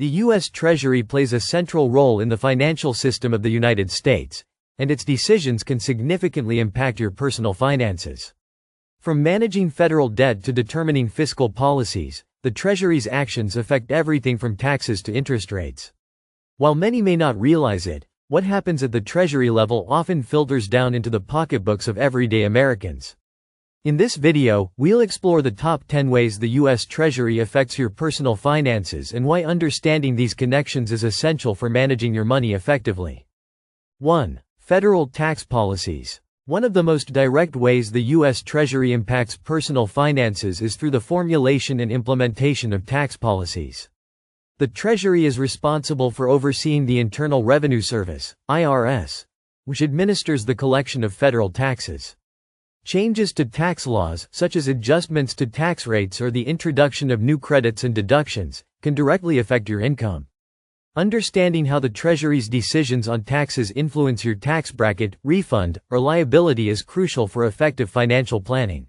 The U.S. Treasury plays a central role in the financial system of the United States, and its decisions can significantly impact your personal finances. From managing federal debt to determining fiscal policies, the Treasury's actions affect everything from taxes to interest rates. While many may not realize it, what happens at the Treasury level often filters down into the pocketbooks of everyday Americans. In this video, we'll explore the top 10 ways the U.S. Treasury affects your personal finances and why understanding these connections is essential for managing your money effectively. 1. Federal tax policies. One of the most direct ways the U.S. Treasury impacts personal finances is through the formulation and implementation of tax policies. The Treasury is responsible for overseeing the Internal Revenue Service, IRS, which administers the collection of federal taxes. Changes to tax laws, such as adjustments to tax rates or the introduction of new credits and deductions, can directly affect your income. Understanding how the Treasury's decisions on taxes influence your tax bracket, refund, or liability is crucial for effective financial planning.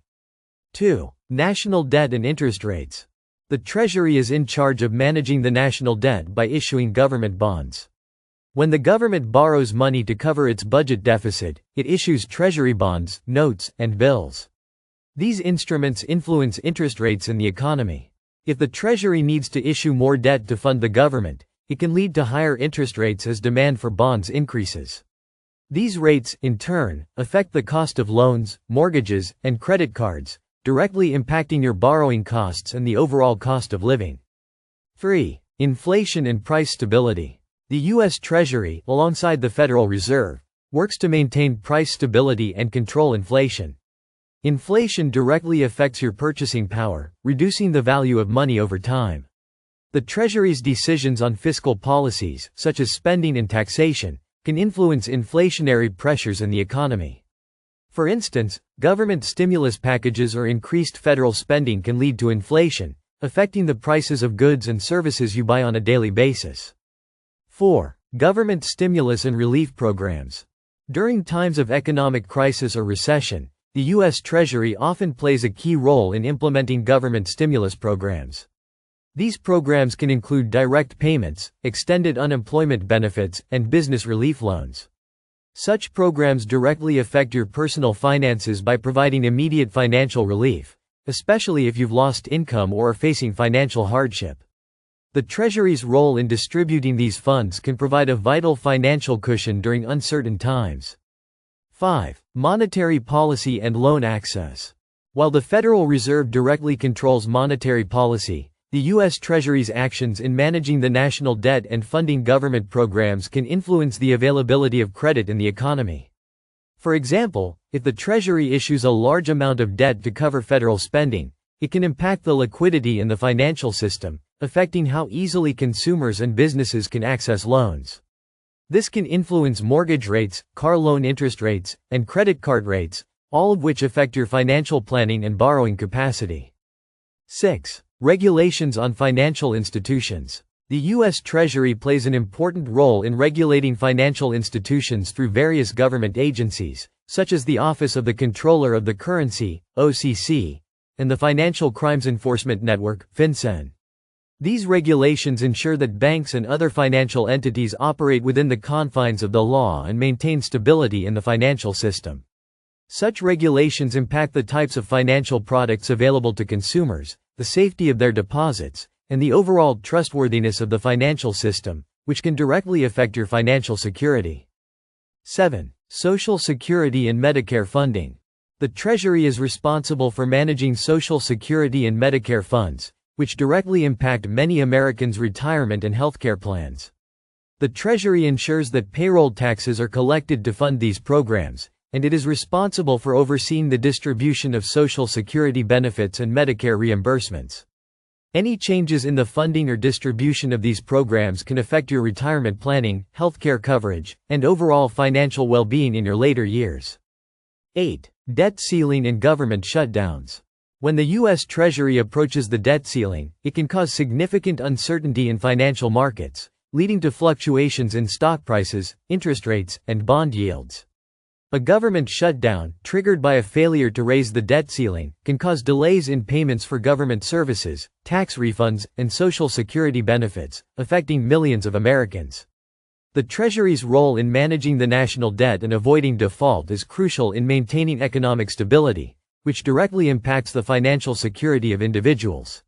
2. National debt and interest rates. The Treasury is in charge of managing the national debt by issuing government bonds. When the government borrows money to cover its budget deficit, it issues Treasury bonds, notes, and bills. These instruments influence interest rates in the economy. If the Treasury needs to issue more debt to fund the government, it can lead to higher interest rates as demand for bonds increases. These rates, in turn, affect the cost of loans, mortgages, and credit cards, directly impacting your borrowing costs and the overall cost of living. 3. Inflation and price stability. The U.S. Treasury, alongside the Federal Reserve, works to maintain price stability and control inflation. Inflation directly affects your purchasing power, reducing the value of money over time. The Treasury's decisions on fiscal policies, such as spending and taxation, can influence inflationary pressures in the economy. For instance, government stimulus packages or increased federal spending can lead to inflation, affecting the prices of goods and services you buy on a daily basis. 4. Government stimulus and relief programs. During times of economic crisis or recession, the U.S. Treasury often plays a key role in implementing government stimulus programs. These programs can include direct payments, extended unemployment benefits, and business relief loans. Such programs directly affect your personal finances by providing immediate financial relief, especially if you've lost income or are facing financial hardship. The Treasury's role in distributing these funds can provide a vital financial cushion during uncertain times. 5. Monetary policy and loan access. While the Federal Reserve directly controls monetary policy, the U.S. Treasury's actions in managing the national debt and funding government programs can influence the availability of credit in the economy. For example, if the Treasury issues a large amount of debt to cover federal spending, it can impact the liquidity in the financial system, affecting how easily consumers and businesses can access loans. This can influence mortgage rates, car loan interest rates, and credit card rates, all of which affect your financial planning and borrowing capacity. 6. Regulations on financial institutions. The U.S. Treasury plays an important role in regulating financial institutions through various government agencies, such as the Office of the Comptroller of the Currency, OCC, and the Financial Crimes Enforcement Network, FinCEN. These regulations ensure that banks and other financial entities operate within the confines of the law and maintain stability in the financial system. Such regulations impact the types of financial products available to consumers, the safety of their deposits, and the overall trustworthiness of the financial system, which can directly affect your financial security. 7. Social Security and Medicare funding. The Treasury is responsible for managing Social Security and Medicare funds, which directly impact many Americans' retirement and healthcare plans. The Treasury ensures that payroll taxes are collected to fund these programs, and it is responsible for overseeing the distribution of Social Security benefits and Medicare reimbursements. Any changes in the funding or distribution of these programs can affect your retirement planning, healthcare coverage, and overall financial well-being in your later years. 8. Debt ceiling and government shutdowns. When the U.S. Treasury approaches the debt ceiling, it can cause significant uncertainty in financial markets, leading to fluctuations in stock prices, interest rates, and bond yields. A government shutdown, triggered by a failure to raise the debt ceiling, can cause delays in payments for government services, tax refunds, and Social Security benefits, affecting millions of Americans. The Treasury's role in managing the national debt and avoiding default is crucial in maintaining economic stability, which directly impacts the financial security of individuals.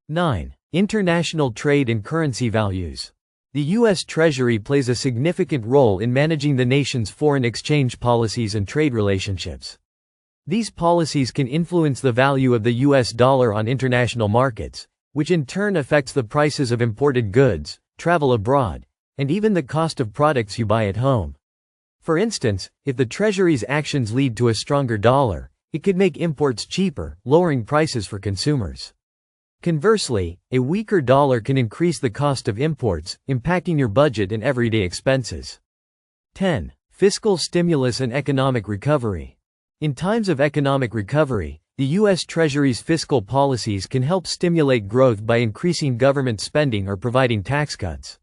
9. International trade and currency values. The U.S. Treasury plays a significant role in managing the nation's foreign exchange policies and trade relationships. These policies can influence the value of the U.S. dollar on international markets, which in turn affects the prices of imported goods, travel abroad, and even the cost of products you buy at home. For instance, if the Treasury's actions lead to a stronger dollar, it could make imports cheaper, lowering prices for consumers. Conversely, a weaker dollar can increase the cost of imports, impacting your budget and everyday expenses. 10. Fiscal stimulus and economic recovery. In times of economic recovery, the U.S. Treasury's fiscal policies can help stimulate growth by increasing government spending or providing tax cuts.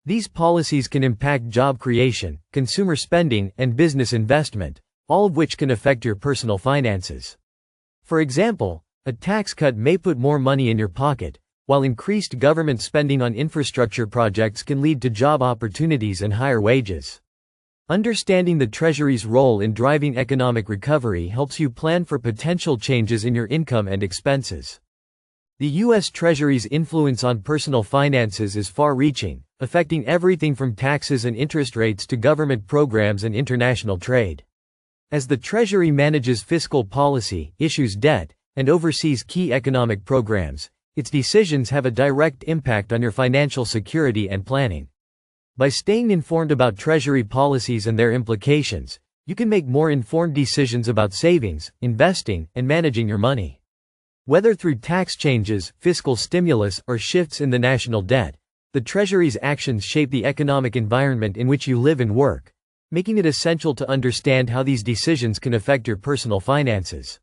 These policies can impact job creation, consumer spending, and business investment, all of which can affect your personal finances. For example, a tax cut may put more money in your pocket, while increased government spending on infrastructure projects can lead to job opportunities and higher wages. Understanding the Treasury's role in driving economic recovery helps you plan for potential changes in your income and expenses. The U.S. Treasury's influence on personal finances is far-reaching, affecting everything from taxes and interest rates to government programs and international trade. As the Treasury manages fiscal policy, issues debt, and oversees key economic programs, its decisions have a direct impact on your financial security and planning. By staying informed about Treasury policies and their implications, you can make more informed decisions about savings, investing, and managing your money. Whether through tax changes, fiscal stimulus, or shifts in the national debt, the Treasury's actions shape the economic environment in which you live and work, making it essential to understand how these decisions can affect your personal finances.